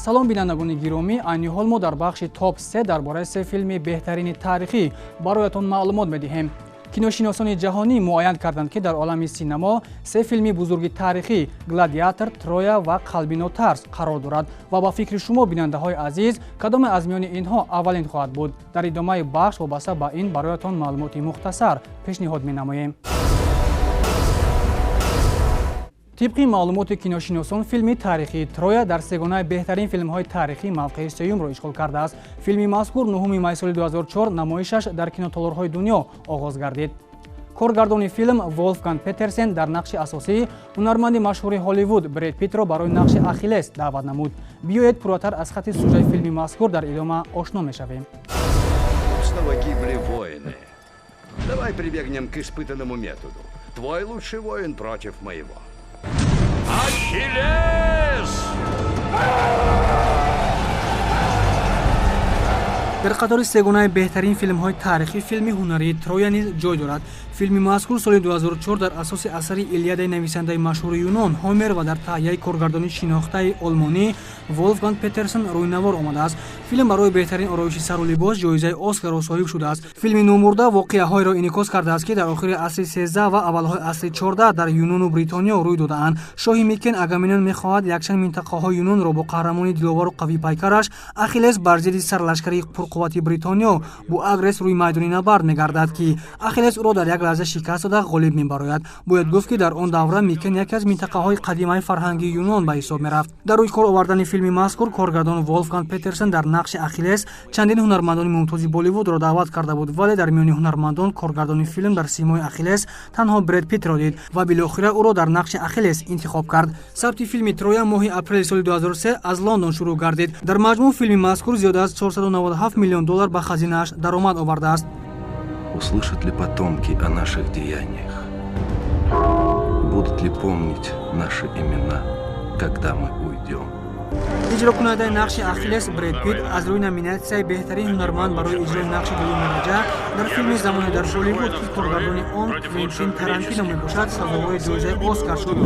салом бинандагони гиромӣ, айни ҳол мо дар бахши топ 3 дар бораи 3 филми беҳтарини таърихӣ бароятон маълумот медиҳем. киношиносони ҷаҳонӣ муайян карданд, ки дар олами синемо 3 филми бузурги таърихӣ Гладиатор, Троя ва Қалбино тарс қарор дорад ва ба фикри шумо бинандаҳои азиз, кадоме аз миёни инҳо аввалин хоҳад буд? Дар идомаи бахш вобаста ба ин бароятон маълумоти мухтасар пешниҳод менамоем. тибқи маълумоти киношиносон, филми таърихии Троя дар сегонаи беҳтарин филмҳои таърихӣ мавқеи сеюмро ишғол кардааст. филми мазкур 9 май соли 2004 намоишаш дар кинотолорҳои дунё оғоз гардид. коргардони филм Волфганг Петерсен дар нақши асосӣ ҳунарманди машҳури Ҳолливуд Бред Питтро барои нақши Ахиллес даъват намуд. биёед пурратар аз хати сюжаи филми мазкур дар идома ошно мешавем. Снова гибли воины. Давай прибегнем к испытанному методу. Твой лучший воин против моего. Ахиллес! дар қатори сегонаи беҳтарин филмҳои таърихӣ филми ҳунарии Троя низ ҷой дорад. филми мазкур соли 2004 дар асоси асари Илиядаи нависандаи машҳури Юнон Ҳомер ва дар таҳияи коргардони шинохтаи олмонӣ Волфганг Петерсен рӯйнавор омадааст. филм барои беҳтарин ороиши сару либос ҷоизаи Оскарро соҳиб шудааст. филми Номурда воқеаҳоеро инъикос кардааст, ки дар охири асри 13 ва аввалҳои асри 14 дар Юнону Бритониё рӯй додаанд. шоҳи Микен Агамемнон мехоҳад якчанд минтақаҳои Юнонро бо қаҳрамони диловару қавипайкараш Ахиллес бар зидди сарлашкари пурқуввати Бритониё Буагрес рӯи майдони набард мегардад, ки Ахиллес ӯро дар як лаҳза шикаст дода ғолиб мебарояд. бояд гуфт, ки дар он давра Микен яке аз минтақаҳои қадимаи фарҳангии Юнон ба ҳисоб мерафт. дар рӯи кор овардани филми мазкур коргардон Волфганг Петерсен дар нақши Ахиллес чандин ҳунармандони мумтози Болливудро даъват карда буд, вале дар миёни ҳунармандон коргардони филм дар симои Ахиллес танҳо Бред Питтро дид ва билохира ӯро дар нақши Ахиллес интихоб кард. сабти филми Троя моҳи апрели соли 2003 аз Лондон шурӯъ гардид. дар маҷмӯъ филми мазкур зиёда аз $497 миллион ба хазинааш даромад овардааст. Услышат ли потомки о наших деяниях? Будут ли помнить наши имена, когда мы уйдем? иҷрокунандаи нақши Ахиллес Бред Питт аз рӯи номинатсияи беҳтарин ҳунарманд барои иҷрои нақши дуюм дараҷа дар филми замоне дар Болливуд, ки коргардони он Квентин Тарантино мебошад, сазовори ҷоизаи Оскар шуд.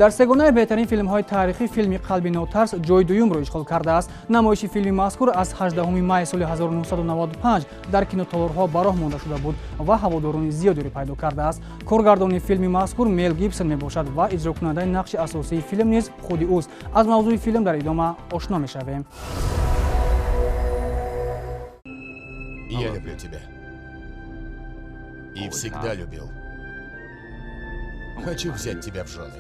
дар сегонаи беҳтарин филмҳои таърихӣ филми Қалбино тарс ҷои дуюмро ишғол кардааст. намоиши филми мазкур аз 18 май соли 1995 дар кинотолорҳо бароҳ монда шуда буд ва ҳаводорони зиёдеро пайдо кардааст. коргардони филми мазкур Мел Гибсон мебошад ва иҷрокунандаи нақши асосии филм низ худи ӯст. аз мавзӯи филм дар идома ошно мешавем. Я люблю тебя. И всегда любил. Хочу взять тебя в жены.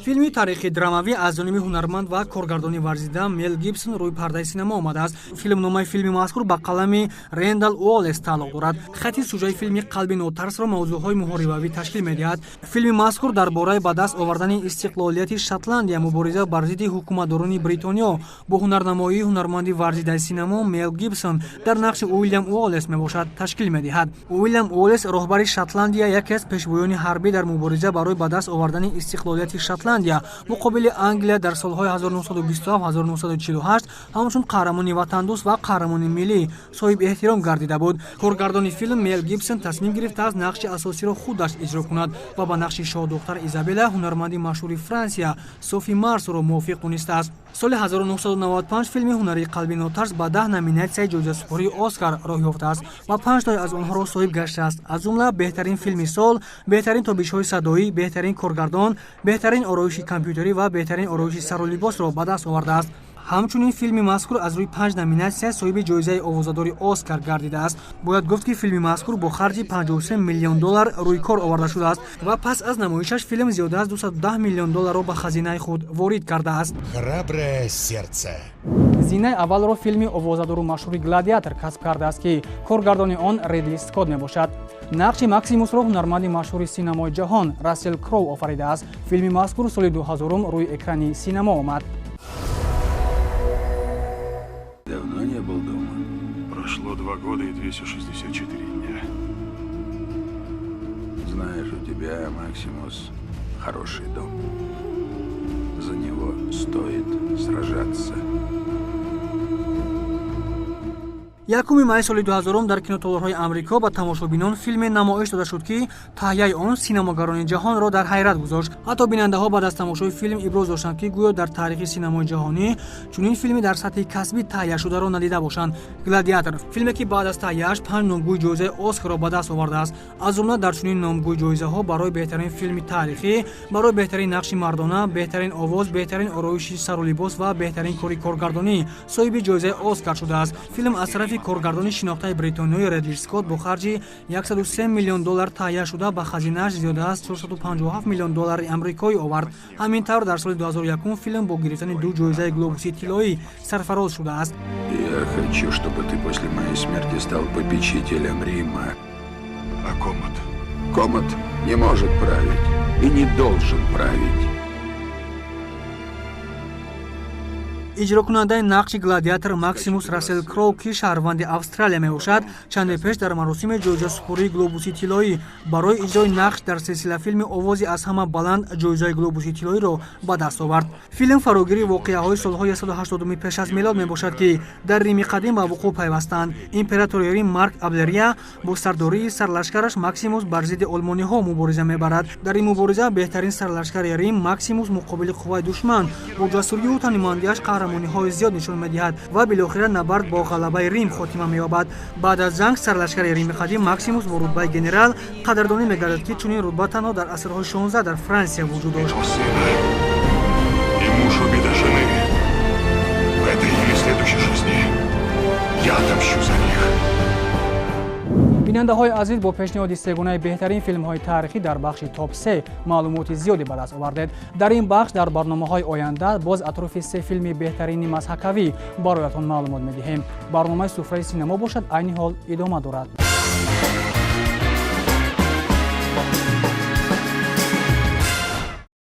филми таърихи драмавӣ аз ҷониби ҳунарманд ва коргардони варзида Мел Гибсон рӯи пардаи синемо омадааст. филмномаи филми мазкур ба қалами Рэндал Уоллес тааллуқ дорад. хати сюжаи филми Қалбино тарсро мавзӯъҳои муҳорибавӣ ташкил медиҳад. филми мазкур дар бораи ба даст овардани истиқлолияти Шотландия мубориза бар зидди ҳукуматдорони Бритониё бо ҳунарнамоии ҳунарманди варзидаи синемо Мел Гибсон дар нақши Уильям Уоллес мебошад ташкил медиҳад. Уильям Уоллес роҳбари Шотландия яке аз пешвоёни ҳарбӣ дар мубориза барои ба даст овардани истиқлолияти Шотландия муқобили Англия дар солҳои 1927-1948 ҳамчун қаҳрамони ватандӯст ва қаҳрамони миллӣ соҳиб эҳтиром гардида буд. коргардони филм Мел Гибсон тасмим гирифтааст нақши асосиро худаш иҷро кунад ва ба нақши шоҳдухтар Изабелла ҳунарманди машҳури Франсия Софи Марсро мувофиқ донистааст. соли 1995 филми ҳунарии Қалбино тарс ба 10 номинатсияи ҷоизасупории Оскар роҳ ёфтааст ва 5 аз онҳоро соҳиб гаштааст. аз ҷумла беҳтарин филми сол, беҳтарин тобишҳои садоӣ, беҳтарин коргардон, беҳтарин ороиши компютерӣ ва беҳтарин ороиши сару либосро ба даст овардааст. ҳамчунин филми мазкур аз рӯи 5 номинатсия соҳиби ҷоизаи овозадори Оскар гардидааст. бояд гуфт, ки филми мазкур бо харҷи $53 миллион рӯи кор оварда шудааст ва пас аз намоишаш филм зиёда аз $210 миллион ба хазинаи худ ворид кардааст. Храброе сердце. зинаи аввалро филми овозадору машҳури Гладиатор касб кардааст, ки коргардони он Ридли Скотт мебошад. нақши Максимусро ҳунарманди машҳури синемои ҷаҳон Рассел Кроу офаридааст. филми мазкур соли 2000 рӯи экрани синемо омад. Давно не был дома. Прошло 2 года и 264 дня. Знаешь, у тебя, Максимус, хороший дом. За него стоит сражаться. 1 май соли 2000 дар кинотеатрҳои амрико ба тамошобинон филме намоиш дода шуд, ки таҳияи он синамогарони ҷаҳонро дар ҳайрат гузошт. ҳатто бинандаҳо баъд аз тамошои филм иброз доштанд, ки гӯё дар таърихи синамои ҷаҳонӣ чунин филми дар сатҳи касбӣ таҳия шударо надида бошанд. Гладиатор филме, ки баъд аз таҳияаш 5 номгӯи ҷоизаи Оскарро ба даст овардааст. аз ҷумла дар чунин номгӯи ҷоизаҳо барои беҳтарин филми таърихӣ, барои беҳтарин нақши мардона, беҳтарин овоз, беҳтарин ороиши сару либос ва беҳтарин кори коргардонӣ соҳиби ҷоизаи Оскар шудааст. Филм аз тарафи коргардони шинохтаи бритониёи Редли Скотт бо харҷи $103 миллион таҳия шуда ба хазинааш зиёда аз $457 миллион амрикоӣ овард. ҳамин тавр дар соли 2001 филм бо гирифтани 2 ҷоизаи глобуси тиллоӣ сарфароз шудааст. Я хочу, чтобы ты после моей смерти стал попечителем Рима. А Комод? Комод не может править и не должен править. иҷрокунандаи нақши гладиатор Максимус Рассел Кроу, ки шаҳрванди Австралия мебошад, чанде пеш дар маросими ҷоизасупории глобуси тиллоӣ барои иҷрои нақш дар силсила филми «Овози аз ҳама баланд» ҷоизаи глобуси тиллоиро ба даст овард. Филм фарогири воқеаҳои солҳои 180 пеш аз милод мебошад, ки дар Рими қадим ба вуқӯъ пайвастанд. Императори Рим Марк Аврелия бо сардории сарлашкараш Максимус бар зидди олмониҳо мубориза мебарад. дар ин мубориза беҳтарин сарлашкари Рим Максимус муқобили қувваи душман бо ҷасурию танимандиаш қаҳрамониҳои зиёд нишон медиҳад ва билохира набард бо ғалабаи Рим хотима меёбад. баъд аз ҷанг сарлашкари Рими қадим Максимус бо рутбаи генерал қадрдонӣ мегардад, ки чунин рутба танҳо дар асрҳои 16 дар Франсия вуҷуд дошт. Сына и муж убита жены. В этой или следующей жизни я отомщу за них. бинандаҳои азиз, бо пешниҳоди сегунаи беҳтарин филмҳои таърихӣ дар бахши топ 3 маълумоти зиёде ба даст овардед. дар ин бахш дар барномаҳои оянда боз атрофи 3 филми беҳтарини мазҳакавӣ бароятон маълумот медиҳем. барномаи суфраи синемо бошад, айни ҳол идома дорад.